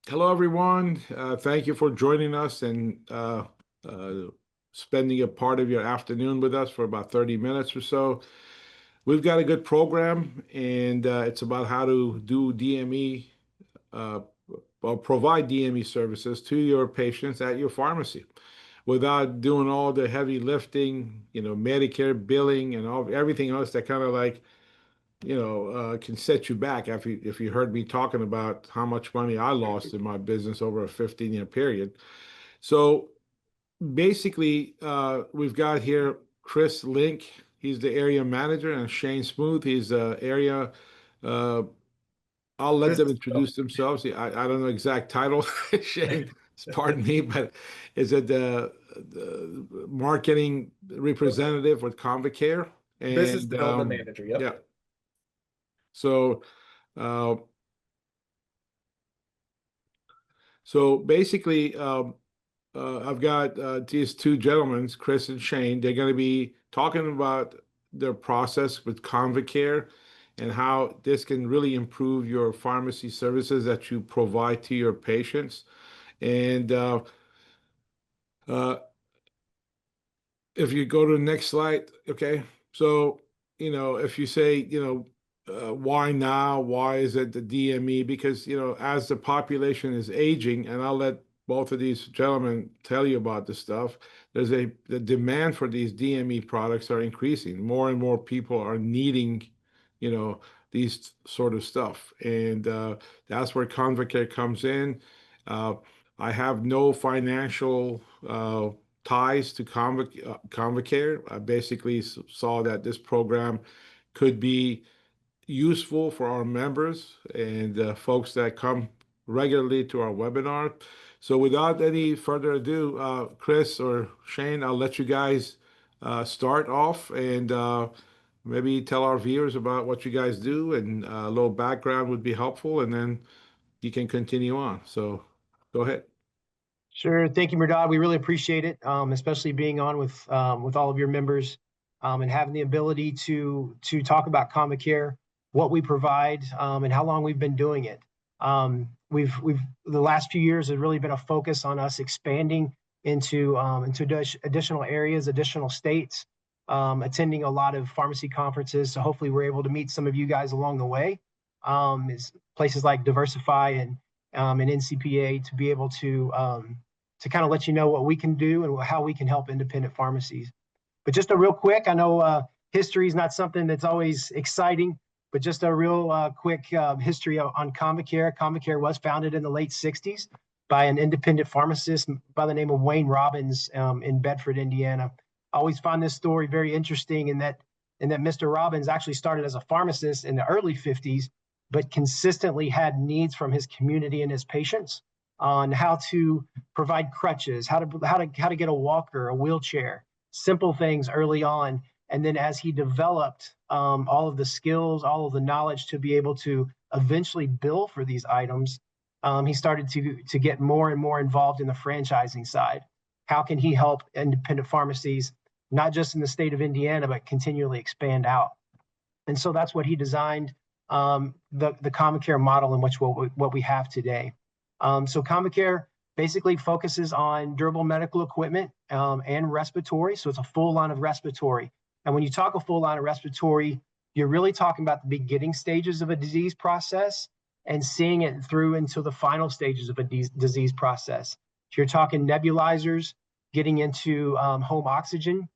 Hello, everyone. Thank you for joining us and uh, spending a part of your afternoon with us for about 30 minutes or so. We've got a good program, and it's about how to do DME uh, or provide DME services to your patients at your pharmacy without doing all the heavy lifting, Medicare billing and everything else that kind of like can set you back if you heard me talking about how much money I lost in my business over a 15-year period. So basically, we've got here Chris Link. He's the area manager, and Shane Smooth. He's the area. Uh, I'll let them Business introduce themselves. I don't know exact title, Shane. Pardon me, but is it the marketing representative with Convicare? business And development manager. Yep. yeah, so. Uh, So basically, I've got these two gentlemen, Chris and Shane. They're going to be talking about their process with Convicare and how this can really improve your pharmacy services that you provide to your patients. And uh, if you go to the next slide, okay. So, if you say, why now? Why is it the DME? Because, as the population is aging, and I'll let both of these gentlemen tell you about this stuff, the demand for these DME products are increasing. More and more people are needing, these sort of stuff. And that's where Convocare comes in. Uh, I have no financial ties to Convocare. I basically saw that this program could be useful for our members and folks that come regularly to our webinar. So without any further ado, Chris or Shane, I'll let you guys start off and maybe tell our viewers about what you guys do, and a little background would be helpful, and then you can continue on. So go ahead. Sure. Thank you, Murdad. We really appreciate it, especially being on with all of your members, and having the ability to talk about Common what we provide, and how long we've been doing it. We've the last few years has really been a focus on us expanding into additional areas, additional states, attending a lot of pharmacy conferences. So hopefully we're able to meet some of you guys along the way. Is places like Diversify and NCPA to be able to kind of let you know what we can do and how we can help independent pharmacies. But just a real quick, I know history is not something that's always exciting, but just a real quick history on Commicare. Commicare was founded in the late 60s by an independent pharmacist by the name of Wayne Robbins in Bedford, Indiana. I always find this story very interesting in that Mr. Robbins actually started as a pharmacist in the early 50s, but consistently had needs from his community and his patients on how to provide crutches, how to get a walker, a wheelchair, simple things early on. And then as he developed all of the skills, all of the knowledge to be able to eventually bill for these items, he started to get more and more involved in the franchising side. How can he help independent pharmacies, not just in the state of Indiana, but continually expand out? And so that's what he designed, the Common Care model in which what we have today. So Common Care basically focuses on durable medical equipment and respiratory. So it's a full line of respiratory. And when you talk a full line of respiratory, you're really talking about the beginning stages of a disease process and seeing it through into the final stages of a disease process. So you're talking nebulizers, getting into home oxygen.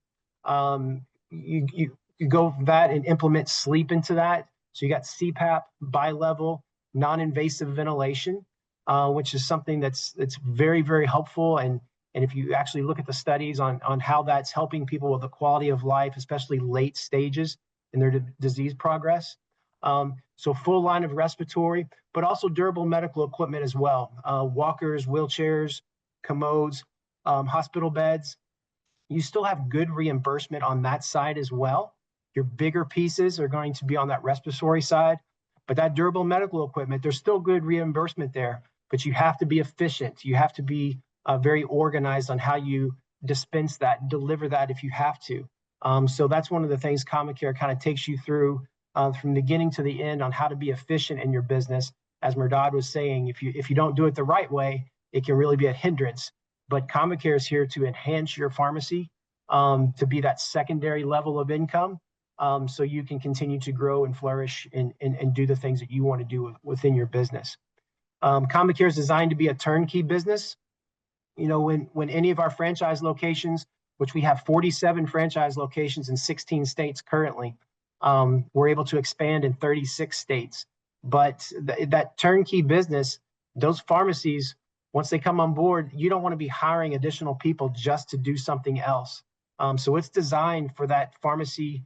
You go from that and implement sleep into that. So you got CPAP, bi-level, non-invasive ventilation, which is something that's very, very helpful. And if you actually look at the studies on how that's helping people with the quality of life, especially late stages in their disease progress. So full line of respiratory, but also durable medical equipment as well. Walkers, wheelchairs, commodes, hospital beds. You still have good reimbursement on that side as well. Your bigger pieces are going to be on that respiratory side, but that durable medical equipment, there's still good reimbursement there, but you have to be efficient. You have to be very organized on how you dispense that, deliver that if you have to. So that's one of the things Common Care kind of takes you through from beginning to the end on how to be efficient in your business as Merdad was saying, if you don't do it the right way, it can really be a hindrance. But CommonCare is here to enhance your pharmacy, to be that secondary level of income, so you can continue to grow and flourish and do the things that you want to do within your business. CommonCare is designed to be a turnkey business. You know, when any of our franchise locations, which we have 47 franchise locations in 16 states currently, we're able to expand in 36 states. But that turnkey business, those pharmacies, once they come on board, you don't want to be hiring additional people just to do something else. So it's designed for that pharmacy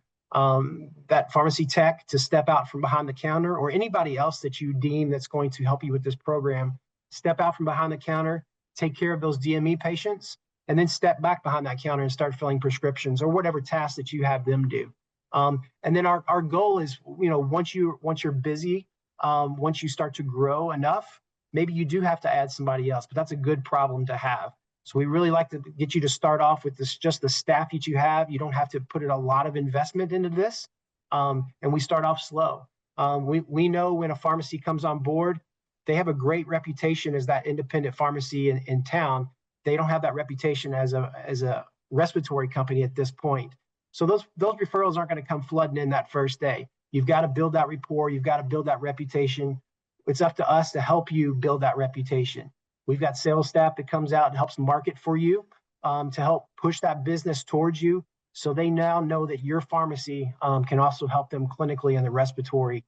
tech to step out from behind the counter, or anybody else that you deem that's going to help you with this program, step out from behind the counter, take care of those DME patients, and then step back behind that counter and start filling prescriptions or whatever tasks that you have them do. And then our goal is, you know, once you're busy, once you start to grow enough, maybe you do have to add somebody else, but that's a good problem to have. So we really like to get you to start off with just the staff that you have. You don't have to put in a lot of investment into this. And we start off slow. We know when a pharmacy comes on board, they have a great reputation as that independent pharmacy in town. They don't have that reputation as a respiratory company at this point. So those referrals aren't going to come flooding in that first day. You've got to build that rapport. You've got to build that reputation. It's up to us to help you build that reputation. We've got sales staff that comes out and helps market for you, to help push that business towards you. So they now know that your pharmacy can also help them clinically in the respiratory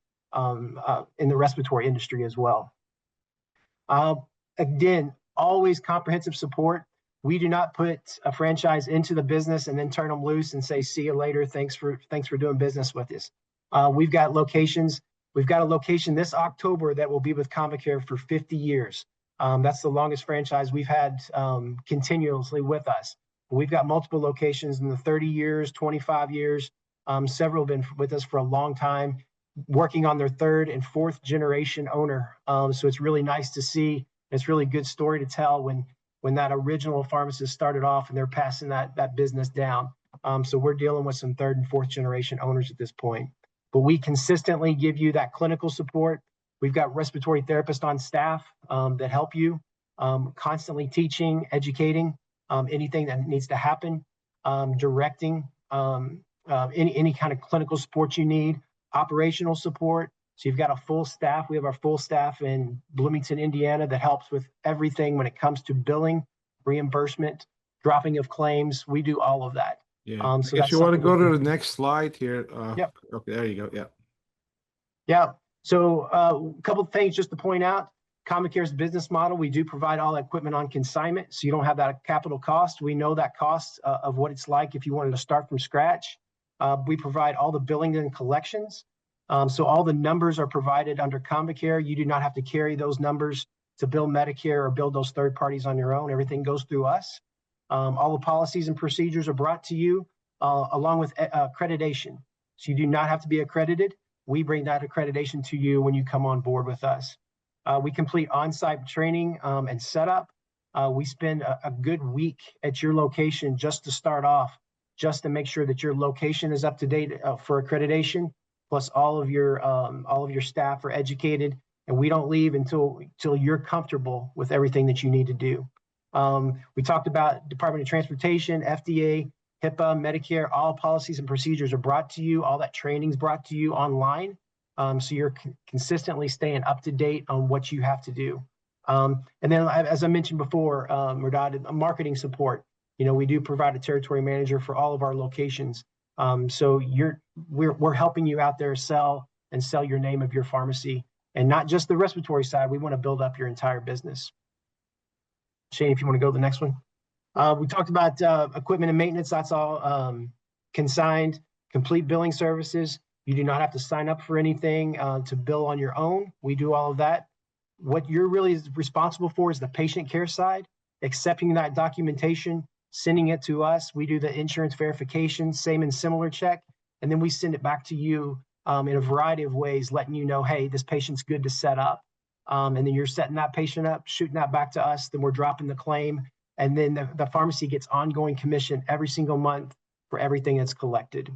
industry as well. Again, always comprehensive support. We do not put a franchise into the business and then turn them loose and say, see you later. Thanks for doing business with us. We've got locations. We've got a location this October that will be with CommonCare for 50 years. That's the longest franchise we've had continuously with us. We've got multiple locations in the 30 years, 25 years. Several have been with us for a long time, working on their third and fourth generation owner. So it's really nice to see. It's really good story to tell when that original pharmacist started off and they're passing that business down. So we're dealing with some third and fourth generation owners at this point. But we consistently give you that clinical support. We've got respiratory therapists on staff that help you, constantly teaching, educating, anything that needs to happen, directing, any kind of clinical support you need, operational support. So you've got a full staff. We have our full staff in Bloomington, Indiana, that helps with everything when it comes to billing, reimbursement, dropping of claims. We do all of that. Yeah. So If you want to go to the next slide here. Yep. Okay, there you go. Yeah. Yeah. So a couple of things just to point out. CommonCare's business model, we do provide all equipment on consignment, so you don't have that capital cost. We know that cost of what it's like if you wanted to start from scratch. We provide all the billing and collections. So all the numbers are provided under CommonCare. You do not have to carry those numbers to bill Medicare or bill those third parties on your own. Everything goes through us. All the policies and procedures are brought to you along with accreditation. So you do not have to be accredited. We bring that accreditation to you when you come on board with us. We complete on-site training and setup. We spend a good week at your location just to start off, just to make sure that your location is up to date for accreditation. Plus all of your staff are educated, and we don't leave until you're comfortable with everything that you need to do. We talked about Department of Transportation, FDA, HIPAA, Medicare. All policies and procedures are brought to you. All that training is brought to you online. So you're consistently staying up to date on what you have to do. And then, as I mentioned before, Merdad, marketing support. You know, we do provide a territory manager for all of our locations. So we're helping you out there sell your name of your pharmacy, and not just the respiratory side. We want to build up your entire business. Shane, if you want to go to the next one. We talked about equipment and maintenance. That's all consigned, complete billing services. You do not have to sign up for anything to bill on your own. We do all of that. What you're really responsible for is the patient care side, accepting that documentation, sending it to us. We do the insurance verification, same and similar check, and then we send it back to you in a variety of ways, letting you know, hey, this patient's good to set up. And then you're setting that patient up, shooting that back to us, then we're dropping the claim, and then the pharmacy gets ongoing commission every single month for everything that's collected.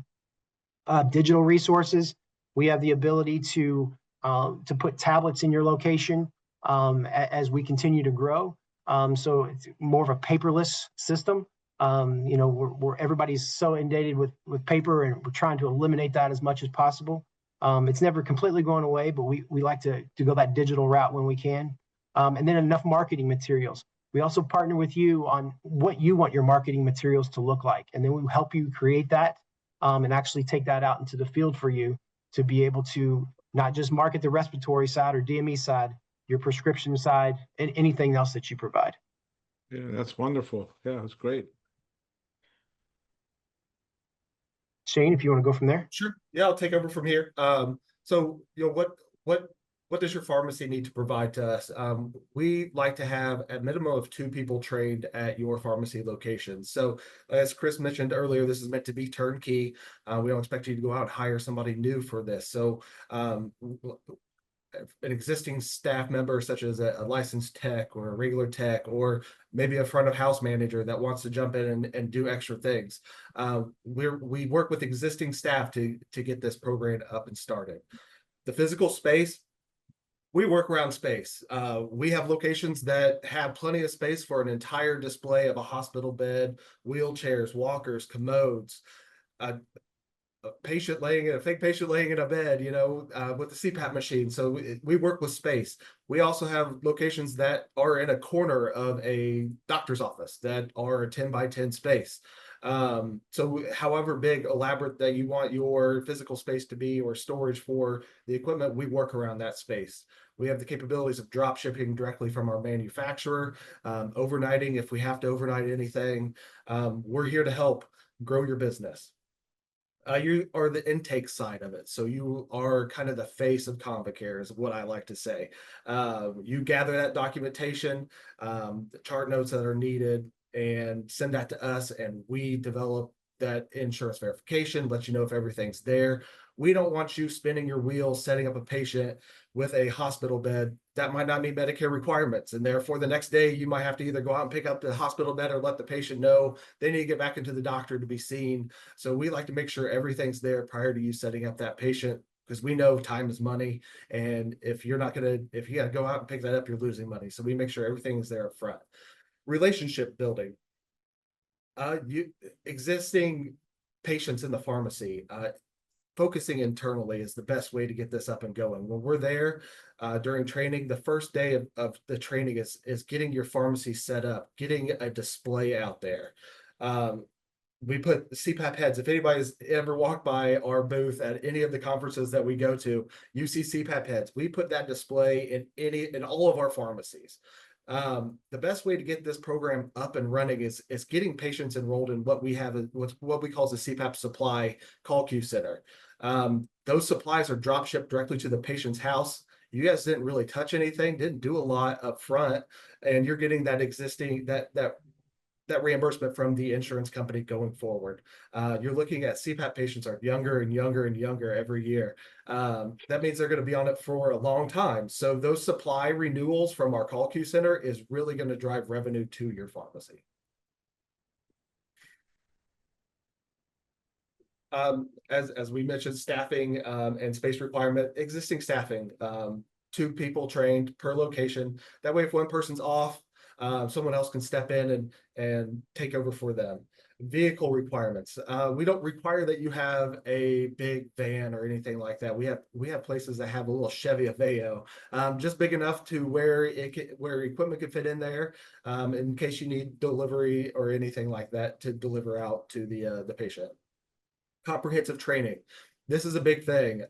Digital resources, we have the ability to to put tablets in your location as we continue to grow. So it's more of a paperless system. Where everybody's so inundated with paper, and we're trying to eliminate that as much as possible. It's never completely going away, but we like to go that digital route when we can. And then enough marketing materials. We also partner with you on what you want your marketing materials to look like. And then we help you create that and actually take that out into the field for you to be able to not just market the respiratory side or DME side, your prescription side, and anything else that you provide. Yeah, that's wonderful. Yeah, that's great. Shane, if you want to go from there. Sure. Yeah, I'll take over from here. So what does your pharmacy need to provide to us? We like to have a minimum of 2 people trained at your pharmacy location. So as Chris mentioned earlier, this is meant to be turnkey. We don't expect you to go out and hire somebody new for this. So an existing staff member, such as a licensed tech or a regular tech, or maybe a front of house manager that wants to jump in and do extra things. We work with existing staff to get this program up and started. The physical space, we work around space. We have locations that have plenty of space for an entire display of a hospital bed, wheelchairs, walkers, commodes, a fake patient laying in a bed, with the CPAP machine. So we work with space. We also have locations that are in a corner of a doctor's office that are a 10 by 10 space. So however big, elaborate that you want your physical space to be, or storage for the equipment, we work around that space. We have the capabilities of drop shipping directly from our manufacturer, overnighting if we have to overnight anything. We're here to help grow your business. You are the intake side of it. So you are kind of the face of ComvaCare, is what I like to say. You gather that documentation, the chart notes that are needed, and send that to us, and we develop that insurance verification, let you know if everything's there. We don't want you spinning your wheels setting up a patient with a hospital bed that might not meet Medicare requirements, and therefore the next day you might have to either go out and pick up the hospital bed or let the patient know they need to get back into the doctor to be seen. So we like to make sure everything's there prior to you setting up that patient, because we know time is money, and if you got to go out and pick that up, you're losing money. So we make sure everything is there up front. Relationship building. Existing patients in the pharmacy, focusing internally is the best way to get this up and going. When we're there during training, the first day of the training is getting your pharmacy set up, getting a display out there. We put CPAP heads. If anybody's ever walked by our booth at any of the conferences that we go to, you see CPAP heads. We put that display in all of our pharmacies. The best way to get this program up and running is getting patients enrolled in what we have, what we call the CPAP supply call queue center. Those supplies are drop shipped directly to the patient's house. You guys didn't really touch anything, didn't do a lot up front, and you're getting that existing that reimbursement from the insurance company going forward. You're looking at CPAP patients are younger and younger and younger every year. That means they're going to be on it for a long time. So those supply renewals from our call queue center is really going to drive revenue to your pharmacy. As we mentioned, staffing and space requirement, existing staffing, 2 people trained per location. That way, if one person's off, someone else can step in and take over for them. Vehicle requirements. We don't require that you have a big van or anything like that. We have places that have a little Chevy Aveo, just big enough to where equipment can fit in there, in case you need delivery or anything like that to deliver out to the patient. Comprehensive training. This is a big thing.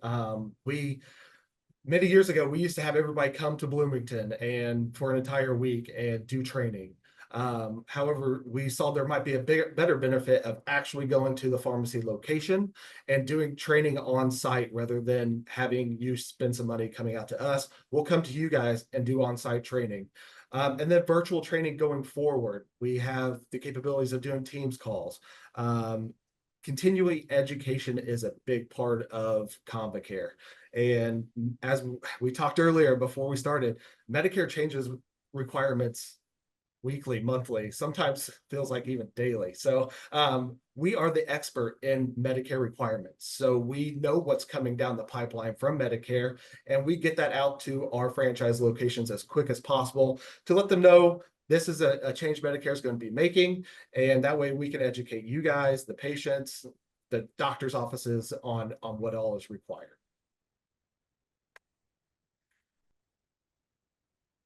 Many years ago, we used to have everybody come to Bloomington and for an entire week and do training. However, we saw there might be a better benefit of actually going to the pharmacy location and doing training on site rather than having you spend some money coming out to us. We'll come to you guys and do on-site training. And then virtual training going forward. We have the capabilities of doing Teams calls. Continuing education is a big part of ComvaCare. And as we talked earlier before we started, Medicare changes requirements weekly, monthly, sometimes feels like even daily. So we are the expert in Medicare requirements. So we know what's coming down the pipeline from Medicare, and we get that out to our franchise locations as quick as possible to let them know this is a change Medicare is going to be making. And that way we can educate you guys, the patients, the doctor's offices on what all is required.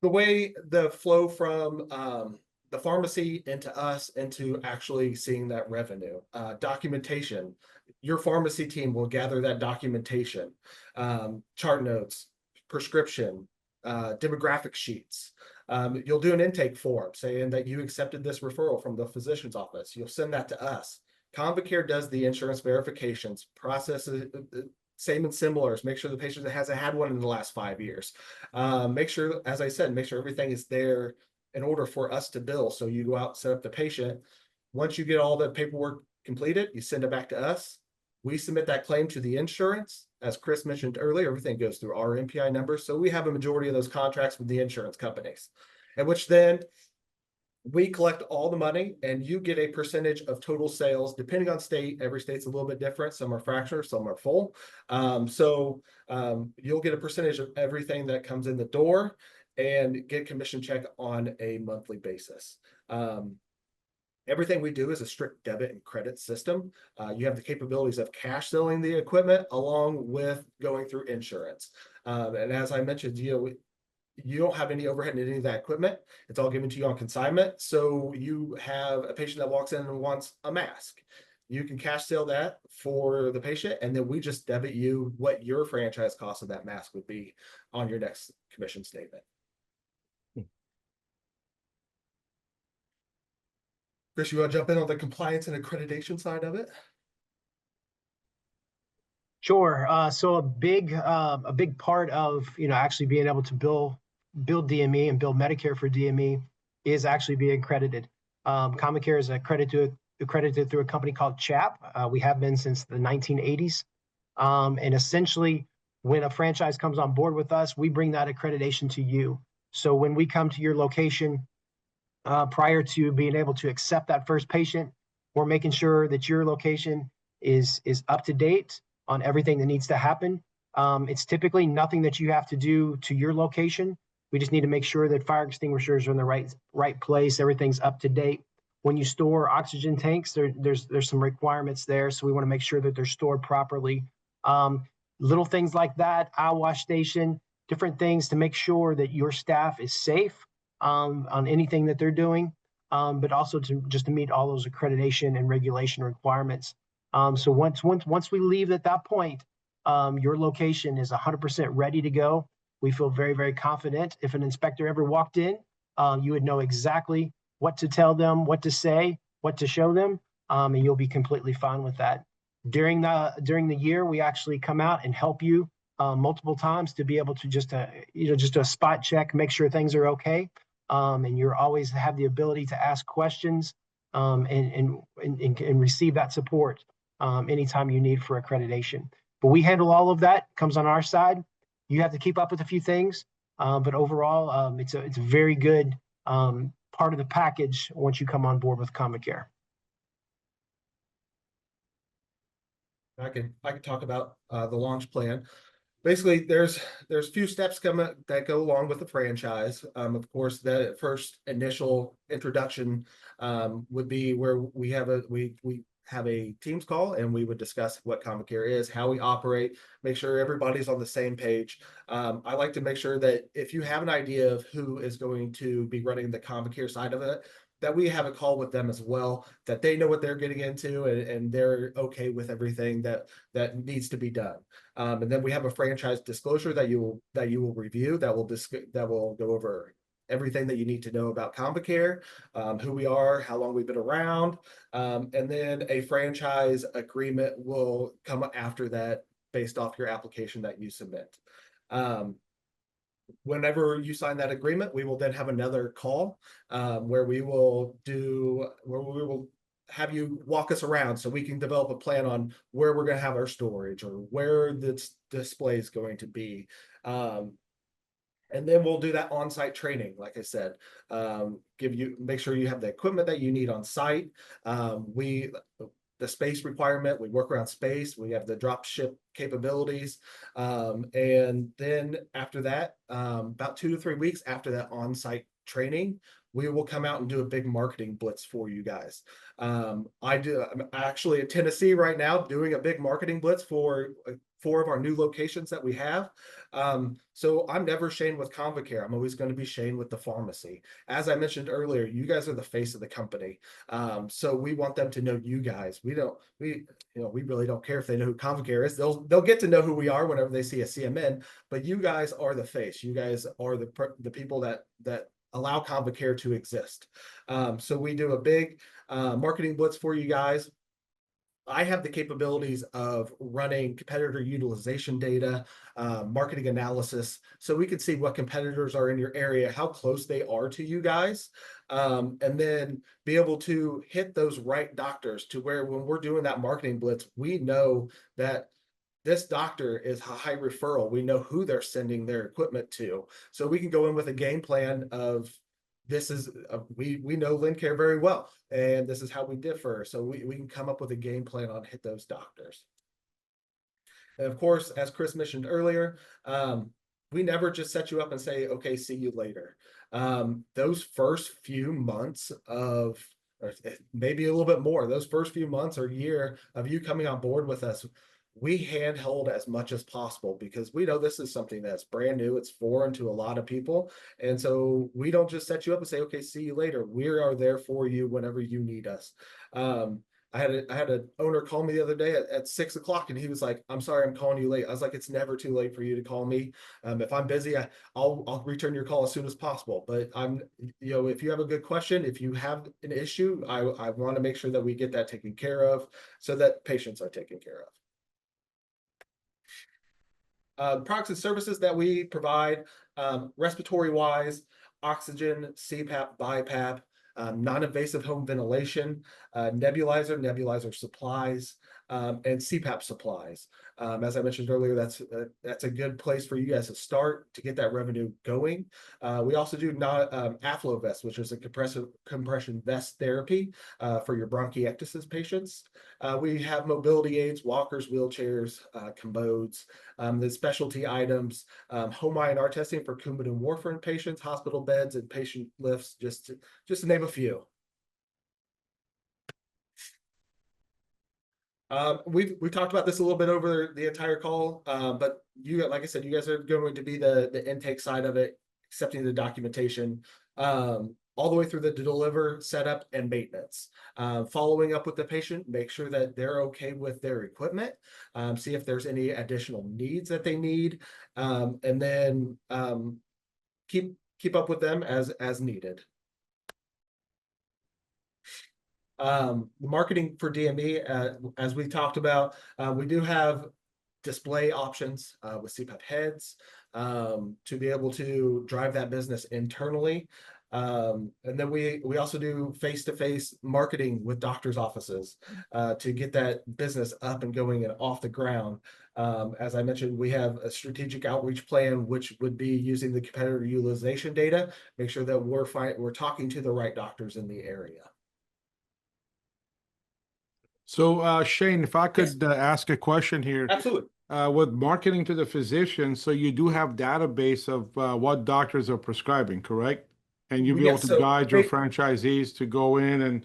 The way the flow from the pharmacy into us into actually seeing that revenue, documentation, your pharmacy team will gather that documentation, chart notes, prescription, demographic sheets. You'll do an intake form saying that you accepted this referral from the physician's office. You'll send that to us. Convocare does the insurance verifications, processes same and similars, make sure the patient hasn't had one in the last 5 years. Make sure, as I said, make sure everything is there in order for us to bill. So you go out, set up the patient. Once you get all the paperwork completed, you send it back to us. We submit that claim to the insurance. As Chris mentioned earlier, everything goes through our MPI number. So we have a majority of those contracts with the insurance companies, and which then we collect all the money and you get a percentage of total sales depending on state. Every state's a little bit different. Some are fractional, some are full. You'll get a percentage of everything that comes in the door and get commission check on a monthly basis. Everything we do is a strict debit and credit system. You have the capabilities of cash selling the equipment along with going through insurance. And as I mentioned, you don't have any overhead in any of that equipment. It's all given to you on consignment. So you have a patient that walks in and wants a mask. You can cash sell that for the patient, and then we just debit you what your franchise cost of that mask would be on your next commission statement. Chris, you want to jump in on the compliance and accreditation side of it? Sure. So a big part of actually being able to build DME and build Medicare for DME is actually being accredited. Comicare is accredited through a company called CHAP. We have been since the 1980s. And essentially, when a franchise comes on board with us, we bring that accreditation to you. So when we come to your location, prior to being able to accept that first patient, we're making sure that your location is up to date on everything that needs to happen. It's typically nothing that you have to do to your location. We just need to make sure that fire extinguishers are in the right place. Everything's up to date. When you store oxygen tanks, there's some requirements there, so we want to make sure that they're stored properly. Little things like that, eye wash station, different things to make sure that your staff is safe on anything that they're doing, but also just to meet all those accreditation and regulation requirements. So once we leave at that point, your location is 100% ready to go. We feel very, very confident. If an inspector ever walked in, you would know exactly what to tell them, what to say, what to show them, and you'll be completely fine with that. During the year, we actually come out and help you multiple times to be able to just do a spot check, make sure things are okay, and you always have the ability to ask questions and receive that support anytime you need for accreditation. But we handle all of that, comes on our side. You have to keep up with a few things, but overall, it's a very good part of the package once you come on board with Comicare. I could talk about the launch plan. Basically, there's few steps that go along with the franchise. Of course, the first initial introduction would be where we have a Teams call, and we would discuss what Comicare is, how we operate, make sure everybody's on the same page. I like to make sure that if you have an idea of who is going to be running the Comicare side of it, that we have a call with them as well, that they know what they're getting into and they're okay with everything that needs to be done. And then we have a franchise disclosure that you will review that will go over everything that you need to know about Comicare, who we are, how long we've been around, and then a franchise agreement will come after that based off your application that you submit. Whenever you sign that agreement, we will then have another call where we will have you walk us around so we can develop a plan on where we're going to have our storage or where the display is going to be. And then we'll do that on-site training, like I said, make sure you have the equipment that you need on site. The space requirement, we work around space, we have the drop ship capabilities. And then after that, about 2 to 3 weeks after that on-site training, we will come out and do a big marketing blitz for you guys. I'm actually in Tennessee right now doing a big marketing blitz for 4 of our new locations that we have. So I'm never Shane with Convocare. I'm always going to be Shane with the pharmacy. As I mentioned earlier, you guys are the face of the company. So we want them to know you guys. We really don't care if they know who Convocare is. They'll get to know who we are whenever they see a CMN, but you guys are the face. You guys are the people that allow Convocare to exist. So we do a big marketing blitz for you guys. I have the capabilities of running competitor utilization data, marketing analysis, so we can see what competitors are in your area, how close they are to you guys, and then be able to hit those right doctors to where when we're doing that marketing blitz, we know that this doctor is a high referral. We know who they're sending their equipment to. So we can go in with a game plan of we know Lincare very well, and this is how we differ. So we can come up with a game plan on hit those doctors. And of course, as Chris mentioned earlier, we never just set you up and say, okay, see you later. Those first few months or maybe a little bit more, those first few months or year of you coming on board with us, we handhold as much as possible because we know this is something that's brand new. It's foreign to a lot of people. And so we don't just set you up and say, okay, see you later. We are there for you whenever you need us. I had an owner call me the other day at 6 o'clock and he was like, I'm sorry, I'm calling you late. I was like, it's never too late for you to call me. If I'm busy, I'll return your call as soon as possible. But if you have a good question, if you have an issue, I want to make sure that we get that taken care of so that patients are taken care of. Products and services that we provide, respiratory wise, oxygen, CPAP, BiPAP, non-invasive home ventilation, nebulizer supplies, and CPAP supplies. As I mentioned earlier, that's a good place for you guys to start to get that revenue going. We also do AffloVest, which is a compression vest therapy for your bronchiectasis patients. We have mobility aids, walkers, wheelchairs, commodes, the specialty items, home INR testing for Coumadin and warfarin patients, hospital beds, and patient lifts, just to name a few. We talked about this a little bit over the entire call, but like I said, you guys are going to be the intake side of it, accepting the documentation, all the way through the deliver, setup, and maintenance. Following up with the patient, make sure that they're okay with their equipment, see if there's any additional needs that they need, and then keep up with them as needed. Marketing for DME, as we talked about, we do have display options with CPAP heads to be able to drive that business internally. And then we also do face-to-face marketing with doctors' offices to get that business up and going and off the ground. As I mentioned, we have a strategic outreach plan, which would be using the competitor utilization data, make sure that we're talking to the right doctors in the area. So, Shane, if I could ask a question here. Absolutely. With marketing to the physician, so you do have database of what doctors are prescribing, correct? And you'll be able to guide your franchisees to go in and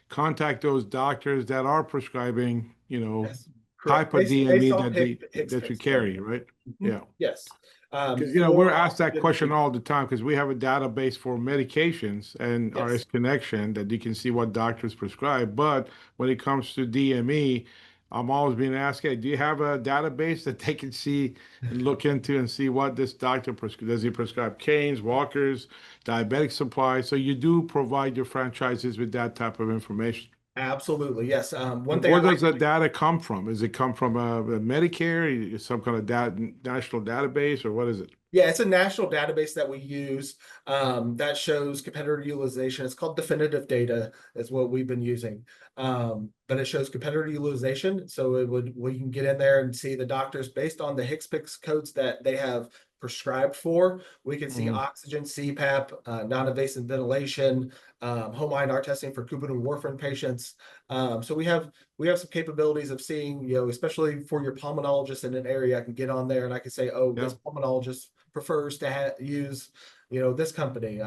contact those doctors that are prescribing, Yes, type of DME that you carry, right? Yeah. Yes. Because we're asked that question all the time because we have a database for medications and RS Connection that you can see what doctors prescribe. But when it comes to DME, I'm always being asked, hey, do you have a database that they can see and look into and see what this doctor prescribes? Does he prescribe canes, walkers, diabetic supplies? So you do provide your franchises with that type of information. Absolutely, yes. Where does the data come from? Does it come from a Medicare, some kind of national database, or what is it? Yeah, it's a national database that we use that shows competitor utilization. It's called definitive data, is what we've been using. But it shows competitor utilization. So we can get in there and see the doctors based on the HCPCS codes that they have prescribed for. We can see Mhm. oxygen, CPAP, non-invasive ventilation, home INR testing for Coumadin and warfarin patients. So we have some capabilities of seeing, especially for your pulmonologist in an area, I can get on there and I can say, oh, Yeah. this pulmonologist prefers to use, this company.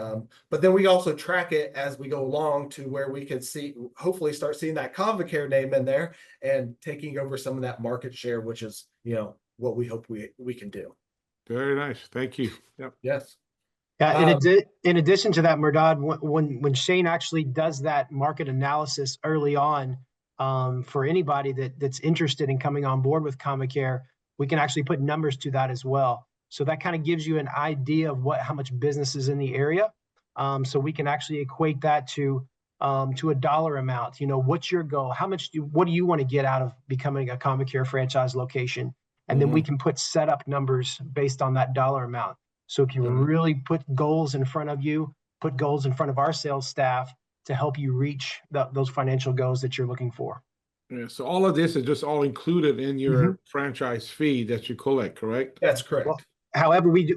But then we also track it as we go along to where we can see, hopefully start seeing that Convacare name in there and taking over some of that market share, which is, what we hope we can do. Very nice. Thank you. Yep. Yes. Yeah, Um, in addition to that, Murdad, when Shane actually does that market analysis early on, for anybody that's interested in coming on board with Comicare, we can actually put numbers to that as well. So that kind of gives you an idea of how much business is in the area. So we can actually equate that to a dollar amount. What's your goal? What do you want to get out of becoming a Comicare franchise location? And then we can put setup numbers based on that dollar amount. So if you really put goals in front of you, put goals in front of our sales staff to help you reach those financial goals that you're looking for. Yeah, so all of this is just all included in your franchise fee that you collect, correct? That's correct. Well, however, we do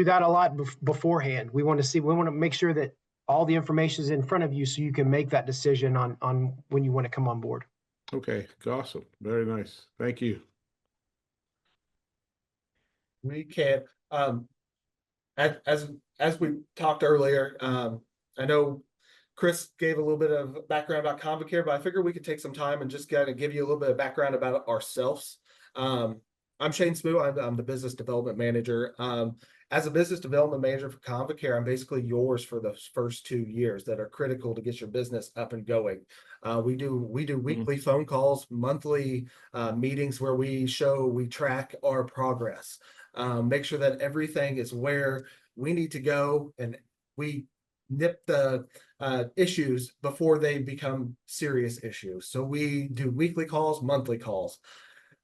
that a lot beforehand. We want to make sure that all the information is in front of you so you can make that decision on when you want to come on board. Okay, awesome. Very nice. Thank you. We can, as we talked earlier, I know Chris gave a little bit of background about Convacare, but I figured we could take some time and just kind of give you a little bit of background about ourselves. I'm Shane Smoo. I'm the business development manager. As a business development manager for Convacare, I'm basically yours for the first 2 years that are critical to get your business up and going. We do weekly phone calls, monthly meetings where we track our progress, make sure that everything is where we need to go, and we nip the issues before they become serious issues. So we do weekly calls, monthly calls.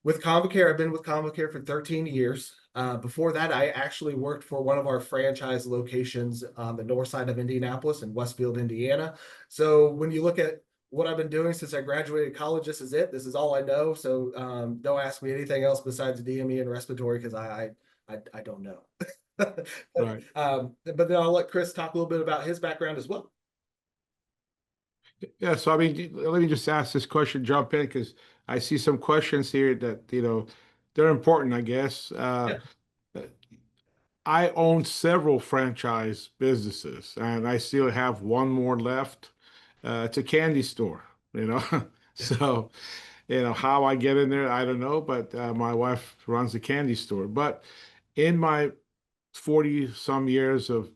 With Convacare, I've been with Convacare for 13 years. Before that, I actually worked for one of our franchise locations on the north side of Indianapolis in Westfield, Indiana. So when you look at what I've been doing since I graduated college, this is it. This is all I know. So don't ask me anything else besides DME and respiratory, because I don't know. Right. But then I'll let Chris talk a little bit about his background as well. Yeah, so I mean, let me just ask this question, jump in, because I see some questions here that, they're important, I guess. I own several franchise businesses, and I still have one more left. It's a candy store, So, how I get in there, I don't know, but my wife runs the candy store. But in my 40 some years of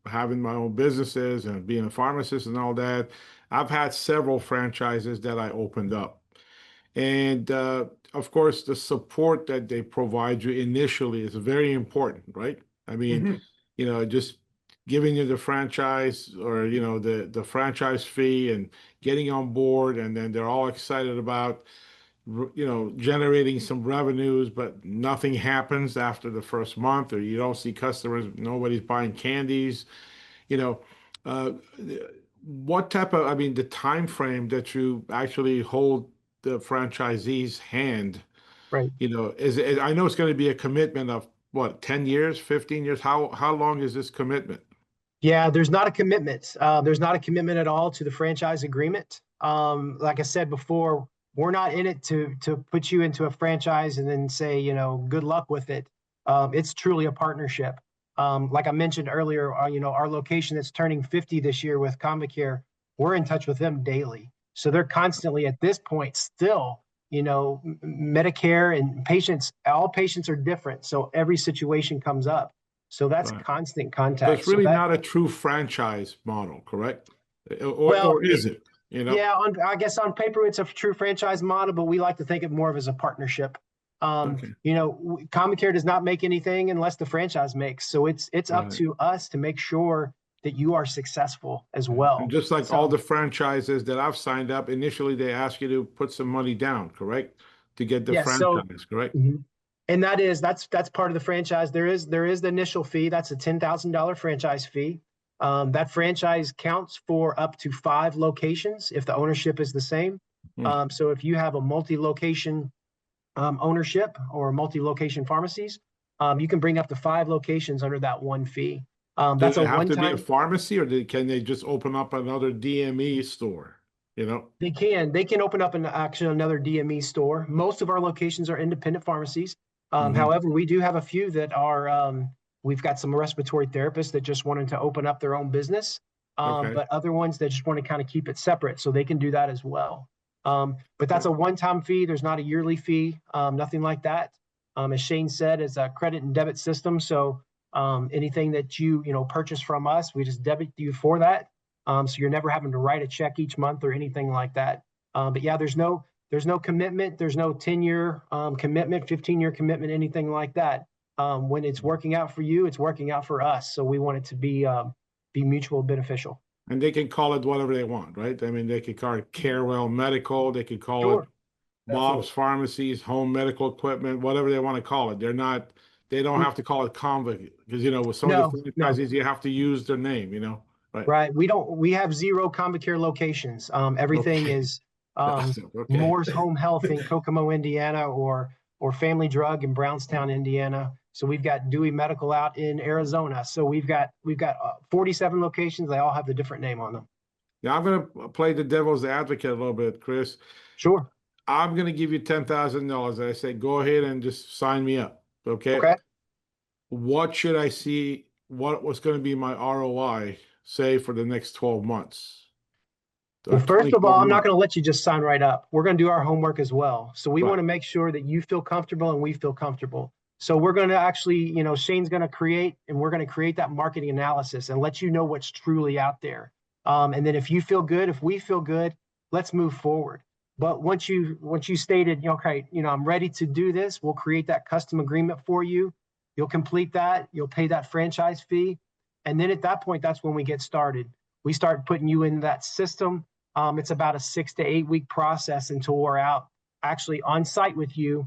having my own businesses and being a pharmacist and all that, I've had several franchises that I opened up. And of course, the support that they provide you initially is very important, right? I mean, just giving you the franchise, or the franchise fee, and getting on board, and then they're all excited about generating some revenues, but nothing happens after the first month, or you don't see customers, nobody's buying candies, you know, uh, what type of, I mean, the time frame that you actually hold the franchisee's hand, Right. I know it's going to be a commitment of what, 10 years, 15 years? How long is this commitment? Yeah, there's not a commitment. There's not a commitment at all to the franchise agreement. Like I said before, we're not in it to put you into a franchise and then say, good luck with it. It's truly a partnership. Like I mentioned earlier, our location that's turning 50 this year with Convacare, we're in touch with them daily. So they're constantly at this point still, Medicare and all patients are different. So every situation comes up. So that's Right. constant So contact. it's really not a true franchise model, correct? Well, Or is it? yeah, I guess on paper it's a true franchise model, but we like to think of more of as a partnership. Okay. Comicare does not make anything unless the franchise makes. So it's up Right. to us to make sure that you are successful as And well. just like So, all the franchises that I've signed up, initially they ask you to put some money down, correct? To get the yeah, franchise, correct? And that's part of the franchise. There is the initial fee. That's a $10,000 franchise fee. That franchise counts for up to 5 locations if the ownership is the same. So if you have a multi-location ownership or multi-location pharmacies, You can bring up to 5 locations under that one fee. Does That's it a have to be a one-time. pharmacy, or can they just open up another DME store? You know? They can open up actually another DME store. Most of our locations are independent pharmacies. Mhm. However, we do have a few that are, we've got some respiratory therapists that just wanted to open up their own business. Okay. But other ones that just want to kind of keep it separate, so they can do that as well. But that's a one-time fee. There's not a yearly fee, nothing like that. As Shane said, it's a credit and debit system. So anything that you purchase from us, we just debit you for that. So you're never having to write a check each month or anything like that. But yeah, there's no commitment. There's no 10-year commitment, 15-year commitment, anything like that. When it's working out for you, it's working out for us. So we want it to be mutual beneficial. And they can call it whatever they want, right? I mean, they could call it Carewell Medical, they could call it Sure. Bob's Absolutely. Pharmacies, Home Medical Equipment, whatever they want to call it. They don't have to call it Convict, because with some of the No, no. franchises, you have to use their name, right? Right. We have 0 Combicare locations. Everything Okay. is um, Okay. Moore's Home Health in Kokomo, Indiana, or Family Drug in Brownstown, Indiana. So we've got Dewey Medical out in Arizona. So we've got 47 locations. They all have the different name on them. Now I'm going to play the devil's advocate a little bit, Chris. Sure. I'm going to give you $10,000. I say, go ahead and just sign me up. Okay. Okay. What should I see? What was going to be my ROI, say, for the next 12 months? Well, first of 24 all, I'm not months. going to let you just sign right up. We're going to do our homework as well. So we Right. want to make sure that you feel comfortable and we feel comfortable. So we're going to actually, Shane's going to create, and we're going to create that marketing analysis and let you know what's truly out there. And then if you feel good, if we feel good, let's move forward. But once you stated, okay, I'm ready to do this, we'll create that custom agreement for you. You'll complete that. You'll pay that franchise fee. And then at that point, that's when we get started. We start putting you in that system. It's about a 6 to 8 week process until we're out actually on site with you,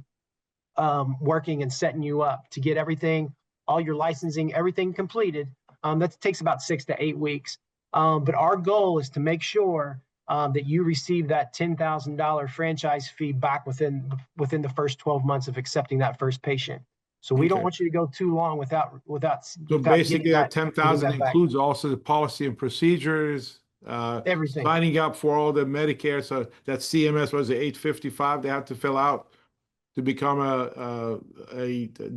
working and setting you up to get everything, all your licensing, everything completed. That takes about 6 to 8 weeks. But our goal is to make sure that you receive that $10,000 franchise fee back within the first 12 months of accepting that first patient. So we don't Okay. want you to go too long without So basically, that getting 10,000 that back. includes also the policy and procedures, Everything. signing up for all the Medicare. So that CMS was the 855 they have to fill out to become a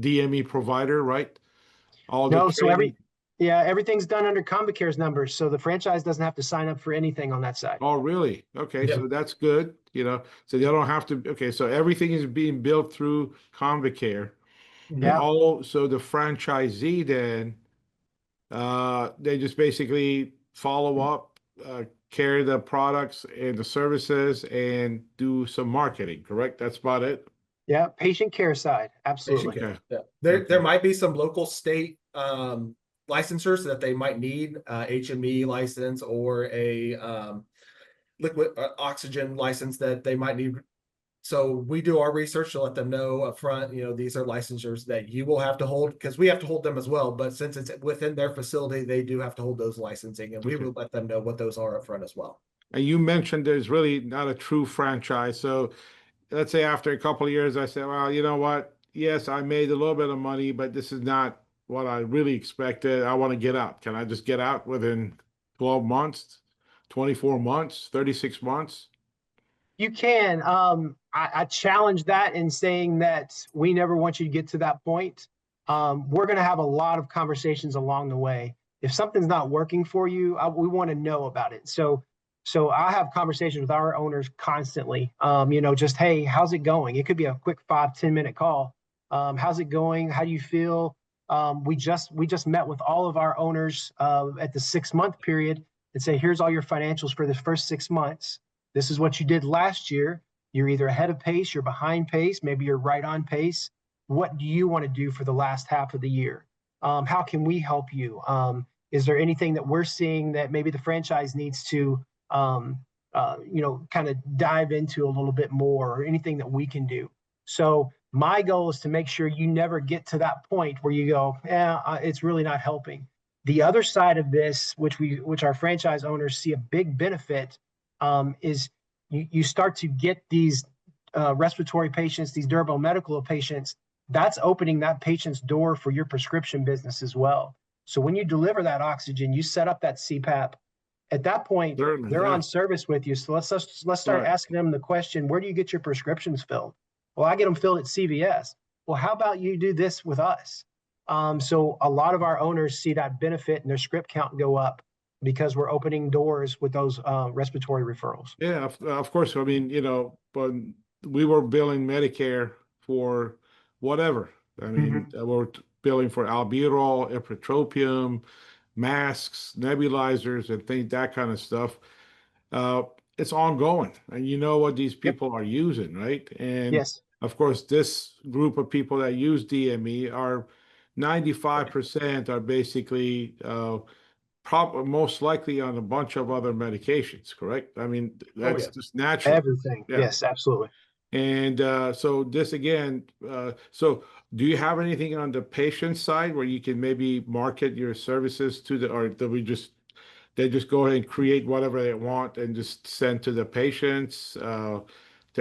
DME provider, right? All the No, so training. everything's done under Combicare's numbers. So the franchise doesn't have to sign up for anything on that side. Oh, really? Okay, Yep. so that's good. So you don't have to. Okay, so everything is being built through Convicare, and Yeah. also the franchisee then, they just basically follow up, carry the products and the services, and do some marketing. Correct? That's about it. Yeah. Patient care side. Patient Absolutely. care. Okay. Yeah. There Okay. might be some local state licensures that they might need, HME license or a liquid oxygen license that they might need. So we do our research to let them know up front, these are licensures that you will have to hold, because we have to hold them as well. But since it's within their facility, they do have to hold those licensing, and we Okay. will let them know what those are up front as well. And you mentioned there's really not a true franchise. So let's say after a couple of years, I say, well, you know what? Yes, I made a little bit of money, but this is not what I really expected. I want to get out. Can I just get out within 12 months, 24 months, 36 months? You can. I challenge that in saying that we never want you to get to that point. We're going to have a lot of conversations along the way. If something's not working for you, we want to know about it. So I have conversations with our owners constantly. Just, hey, how's it going? It could be a quick 5-10 minute call. How's it going? How do you feel? We just met with all of our owners at the 6-month period and say, here's all your financials for the first 6 months. This is what you did last year. You're either ahead of pace, you're behind pace, maybe you're right on pace. What do you want to do for the last half of the year? How can we help you? Is there anything that we're seeing that maybe the franchise needs to, kind of dive into a little bit more, or anything that we can do? So my goal is to make sure you never get to that point where you go, it's really not helping. The other side of this, which our franchise owners see a big benefit, is you start to get these respiratory patients, these durable medical patients that's opening that patient's door for your prescription business as well. So when you deliver that oxygen, you set up that CPAP. At that point, Certainly, they're yeah, on service with you. So let's start right. asking them the question, where do you get your prescriptions filled? Well, I get them filled at CVS. Well, how about you do this with us? So a lot of our owners see that benefit and their script count go up because we're opening doors with those respiratory referrals. Yeah, of course. I mean, when we were billing Medicare for whatever. I mean, Mhm. we're billing for albuterol, ipratropium, masks, nebulizers, and things that kind of stuff. Uh, it's ongoing, and you know what these Yep. people are using, right? And Yes. of course, this group of people that use DME are 95% are basically most likely on a bunch of other medications, correct? I mean, Oh that's yeah. just natural. Everything. Yeah. Yes, absolutely. And so this again, so do you have anything on the patient side where you can maybe market your services to or do they just go ahead and create whatever they want and just send to the patients to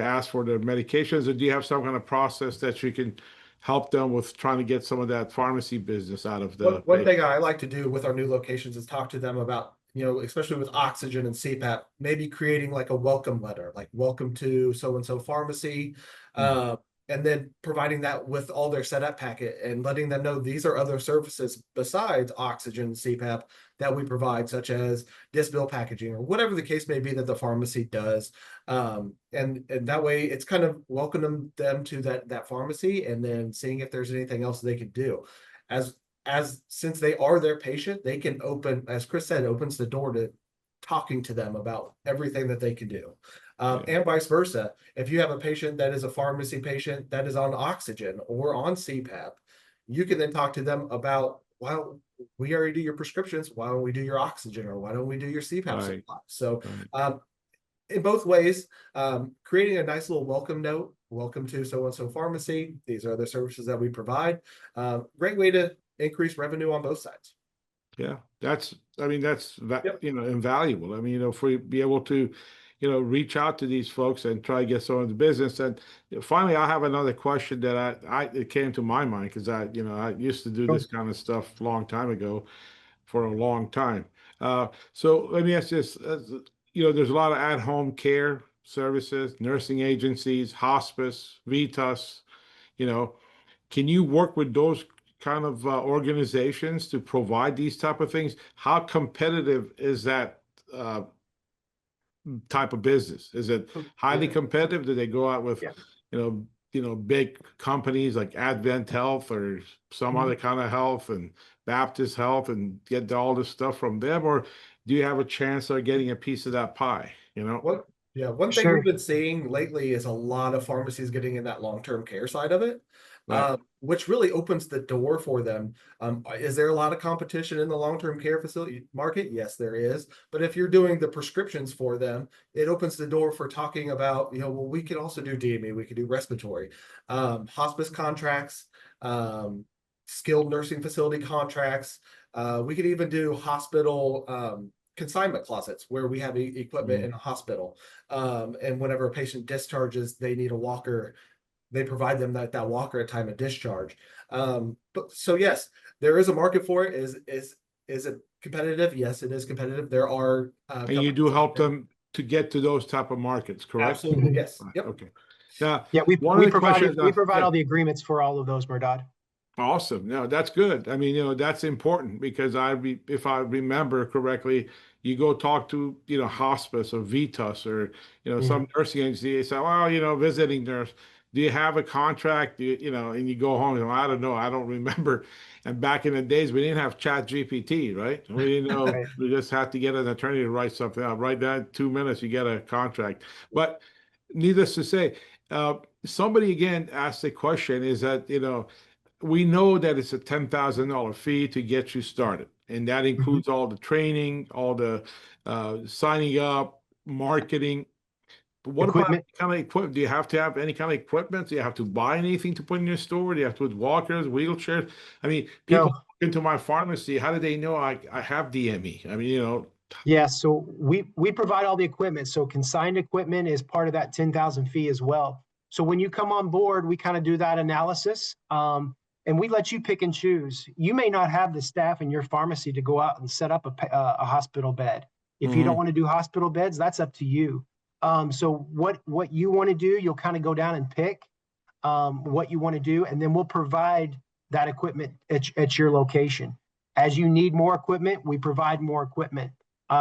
ask for their medications? Or do you have some kind of process that you can help them with trying to get some of that pharmacy business out of the One patient? thing I like to do with our new locations is talk to them about, especially with oxygen and CPAP, maybe creating like a welcome letter, like welcome to so and so pharmacy. Mhm. Uh, and then providing that with all their setup packet and letting them know these are other services besides oxygen and CPAP that we provide, such as disbill packaging or whatever the case may be that the pharmacy does. And that way it's kind of welcoming them to that pharmacy and then seeing if there's anything else they can do. As since they are their patient, they can open, as Chris said, opens the door to talking to them about everything that they can do. Yeah, And vice versa. If you have a patient that is a pharmacy patient that is on oxygen or on CPAP, you can then talk to them about, well, we already do your prescriptions. Why don't we do your oxygen or why don't we do your CPAP right, supply? So right. in both ways, creating a nice little welcome note. Welcome to so and so pharmacy. These are the services that we provide. Great way to increase revenue on both sides. Yeah, I mean, that's Yep. invaluable. I mean, if we be able to, reach out to these folks and try to get some of the business. And finally, I have another question that it came to my mind because I used to do Sure. this kind of stuff a long time ago for a long time. So let me ask this, there's a lot of at-home care services, nursing agencies, hospice, Vitas, you know, can you work with those kind of organizations to provide these type of things? How competitive is that uh, type of business? Is it highly Yeah. competitive? Do they go out with, Yeah. big companies like Advent Health or some Mhm. other kind of health and Baptist Health and get all this stuff from them, or do you have a chance of getting a piece of that pie? What? Yeah. One thing we've Sure. been seeing lately is a lot of pharmacies getting in that long-term care side of it, Right. which really opens the door for them. Is there a lot of competition in the long-term care facility market? Yes, there is. But if you're doing the prescriptions for them, it opens the door for talking about, well, we can also do DME, we could do respiratory, hospice contracts, skilled nursing facility contracts. We could even do hospital consignment closets where we have equipment Mhm. in a hospital. And whenever a patient discharges, they need a walker. They provide them that walker at time of discharge. But so yes, there is a market for it. Is it competitive? Yes, it is competitive. There are And you do companies out help there. them to get to those type of markets, correct? Absolutely, Mhm. yes. Right, Yep. okay. Now, Yeah, one of the questions, we provide yeah, all the agreements for all of those, Murdad. awesome. No, that's good. I mean, that's important because if I remember correctly, you go talk to, hospice or Vitas or, some Mhm. nursing agency. They say, well, visiting nurse, do you have a contract? And you go home and I don't know. I don't remember. And back in the days, we didn't have Chat GPT, right? We didn't know. Right. We just had to get an attorney to write something out. Right now, 2 minutes, you get a contract. But needless to say, somebody again asked the question is that, we know that it's a $10,000 fee to get you started, and that Mhm. includes all the training, all the signing up, marketing. But what about Equipment. kind of equipment? Do you have to have any kind of equipment? Do you have to buy anything to put in your store? Do you have to put walkers, wheelchairs? I mean, people No. walk into my pharmacy. How do they know I have DME? I mean, Yeah, so we provide all the equipment. So consigned equipment is part of that 10,000 fee as well. So when you come on board, we kind of do that analysis. And we let you pick and choose. You may not have the staff in your pharmacy to go out and set up a hospital bed. If you don't want to do hospital beds, that's up to you. So what you want to do, you'll kind of go down and pick what you want to do, and then we'll provide that equipment at your location. As you need more equipment, we provide more equipment.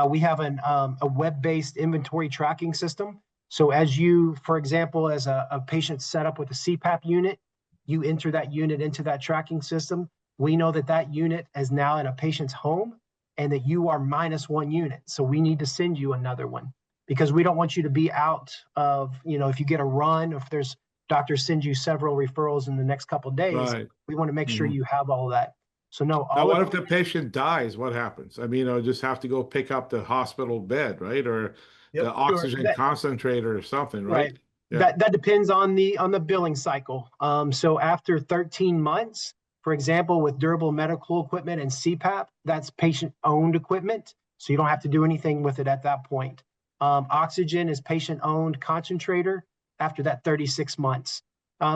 We have a web-based inventory tracking system. So as you, for example, as a patient set up with a CPAP unit, you enter that unit into that tracking system. We know that that unit is now in a patient's home and that you are -1 unit. So we need to send you another one because we don't want you to be out of, if you get a run, or if there's doctors send you several referrals in the next couple of days, Right. we want to make sure you have all of that. So no, Now, all what of if the patient dies? What happens? I mean, just have to go pick up the hospital bed, right? Or the Yep. Sure. oxygen concentrator or something, right? Right. Yeah. That depends on the billing cycle. So after 13 months, for example, with durable medical equipment and CPAP, that's patient-owned equipment, so you don't have to do anything with it at that point. Oxygen is patient-owned concentrator after that 36 months.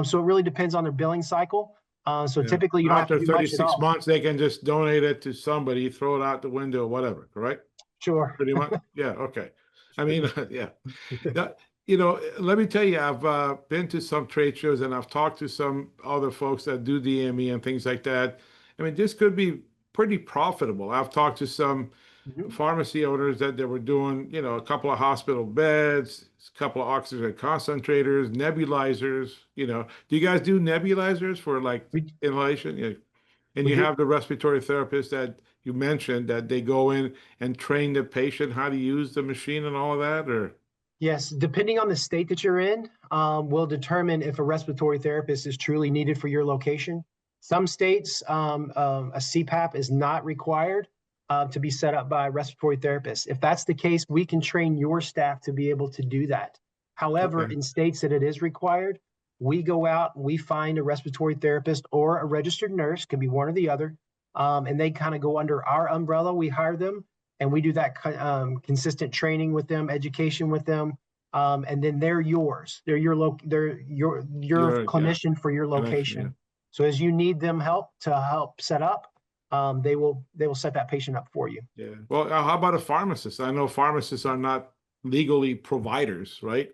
So it really depends on their billing cycle. So Yeah. typically you don't have After to do much at 36 all. months, they can just donate it to somebody, throw it out the window, whatever, correct? Sure. Pretty much. Yeah. Okay. I mean, yeah. That, let me tell you, I've been to some trade shows and I've talked to some other folks that do DME and things like that. I mean, this could be pretty profitable. I've talked to some pharmacy owners that they were doing, a couple of hospital beds, a couple of oxygen concentrators, nebulizers. Do you guys do nebulizers for like We, inhalation? Yeah. And we you do. have the respiratory therapist that you mentioned that they go in and train the patient how to use the machine and all of that, or? Yes, depending on the state that you're in, will determine if a respiratory therapist is truly needed for your location. Some states, a CPAP is not required to be set up by a respiratory therapist. If that's the case, we can train your staff to be able to do that. However, Okay. in states that it is required, we go out, we find a respiratory therapist or a registered nurse, can be one or the other, and they kind of go under our umbrella. We hire them and we do that consistent training with them, education with them, and then they're yours. They're your Yeah, clinician for your connection, yeah. location. So as you need them help set up, they will set that patient up for you. Yeah. Well, how about a pharmacist? I know pharmacists are not legally providers, right?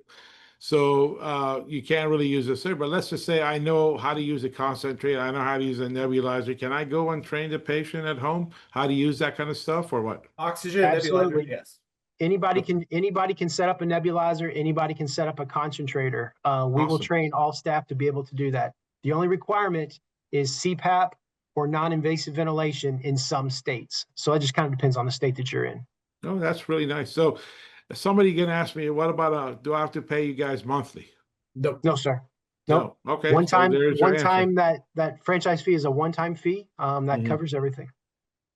So you can't really use a service. But let's just say I know how to use a concentrator. I know how to use a nebulizer. Can I go and train the patient at home how to use that kind of stuff, or what? Oxygen Absolutely. nebulizer, yes. Anybody can set up a nebulizer. Anybody can set up a concentrator. We will Awesome. train all staff to be able to do that. The only requirement is CPAP or non-invasive ventilation in some states. So it just kind of depends on the state that you're in. Oh, that's really nice. So somebody can ask me, what about do I have to pay you guys monthly? Nope. No, sir. Nope. No. Okay. So there's your answer. That franchise fee is a one-time fee. That covers everything.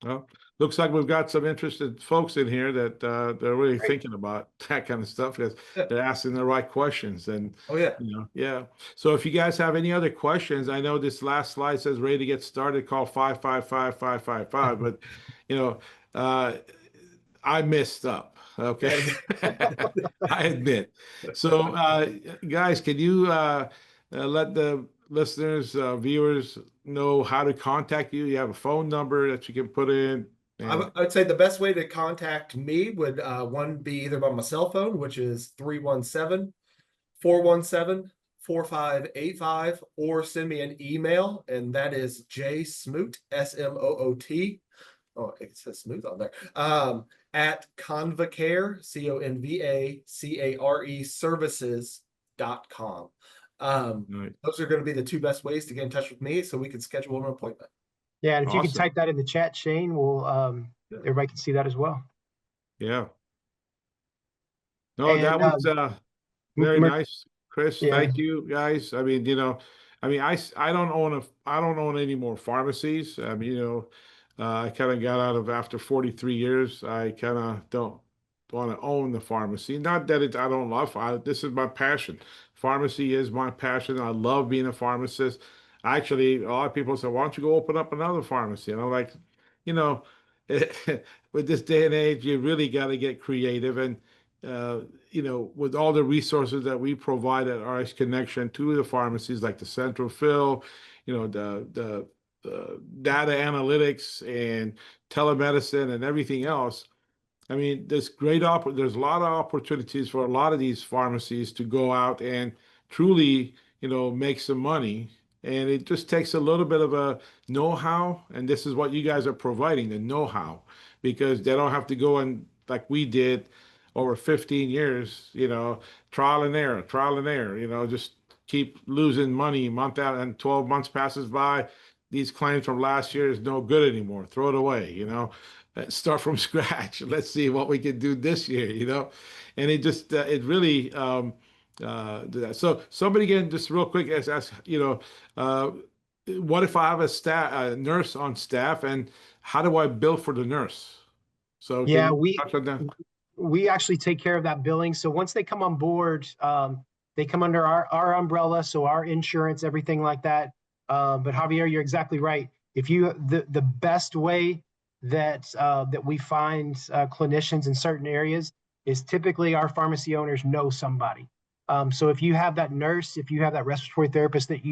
Well, looks like we've got some interested folks in here that they're really Great. thinking about that kind of stuff because they're asking the right questions. And Oh yeah. yeah. So if you guys have any other questions, I know this last slide says ready to get started, call 555-555, but I messed up. Okay. I admit. So guys, can you let the listeners, viewers know how to contact you? You have a phone number that you can put in. I would say the best way to contact me would one be either by my cell phone, which is 317-417-4585, or send me an email, and that is jsmoot, SMOOT. Oh, it says smooth on there. At Convacare, CONVACARE services.com. Right. Those are going to be the two best ways to get in touch with me so we can schedule an appointment. Yeah, and if you Awesome. could type that in the chat, Shane, everybody can see that as well. Yeah. No, And, that was very nice, Chris. Yeah. Thank you, guys. I mean, I don't own any more pharmacies. I mean, I kind of got out of after 43 years. I kind of don't want to own the pharmacy. Not that I don't love. This is my passion. Pharmacy is my passion. I love being a pharmacist. Actually, a lot of people say, "Why don't you go open up another pharmacy?" And I'm like, you know, with this day and age, you really got to get creative. And with all the resources that we provide at RX Connection to the pharmacies, like the central fill, the data analytics and telemedicine and everything else. I mean, there's a lot of opportunities for a lot of these pharmacies to go out and truly, make some money. And it just takes a little bit of a know-how, and this is what you guys are providing, the know-how, because they don't have to go and like we did over 15 years, trial and error, just keep losing money month out, and 12 months passes by. These claims from last year is no good anymore. Throw it away, start from scratch. Let's see what we can do this year, and it just it really do that. So somebody again, just real quick, ask uh, what if I have a nurse on staff, and how do I bill for the nurse? So can Yeah, you touch on that? we actually take care of that billing. So once they come on board, they come under our umbrella, so our insurance, everything like that. But Javier, you're exactly right. If you the best way that we find clinicians in certain areas is typically our pharmacy owners know somebody. So if you have that nurse, if you have that respiratory therapist that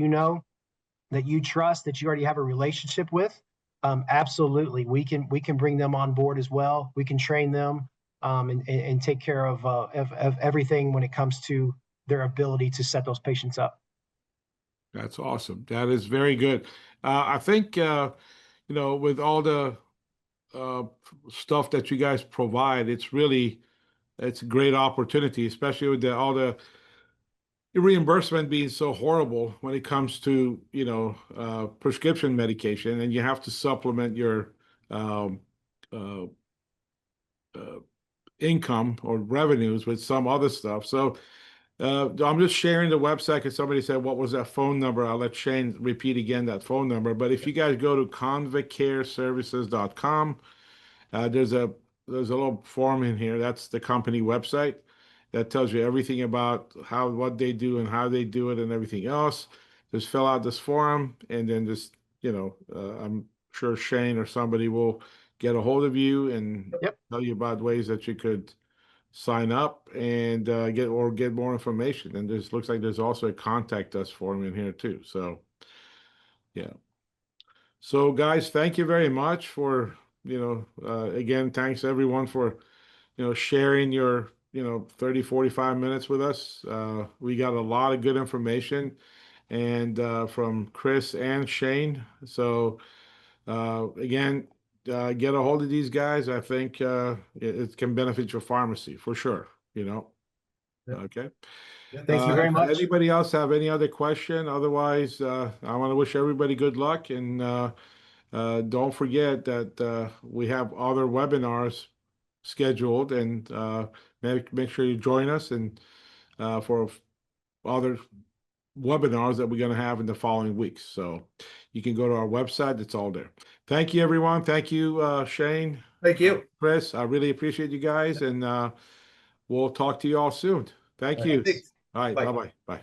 that you trust, that you already have a relationship with, absolutely, we can bring them on board as well. We can train them and take care of everything when it comes to their ability to set those patients up. That's awesome. That is very good. I think with all the uh, stuff that you guys provide, it's a great opportunity, especially with all the reimbursement being so horrible when it comes to prescription medication, and you have to supplement your um, uh, uh, income or revenues with some other stuff. So I'm just sharing the website because somebody said, what was that phone number? I'll let Shane repeat again that phone number. But if you guys go to convicareservices.com, there's a little form in here. That's the company website that tells you everything about what they do and how they do it and everything else. Just fill out this form, and then just I'm sure Shane or somebody will get a hold of you and Yep. tell you about ways that you could sign up and get more information. And there's looks like there's also a contact us form in here too. So yeah. So guys, thank you very much for again, thanks everyone for sharing your 30 45 minutes with us. We got a lot of good information, and from Chris and Shane. So again, get a hold of these guys. I think it can benefit your pharmacy for sure. Yeah. Okay. Yeah, Thank you very much. Anybody else have any other question? Otherwise, I want to wish everybody good luck, and don't forget that we have other webinars scheduled, and make sure you join us and for other webinars that we're going to have in the following weeks. So you can go to our website. It's all there. Thank you, everyone. Thank you, Shane. Thank you. Chris, I really appreciate you guys, and we'll talk to you all soon. Thank All right, you. thanks. All right. Bye. Bye-bye. Bye.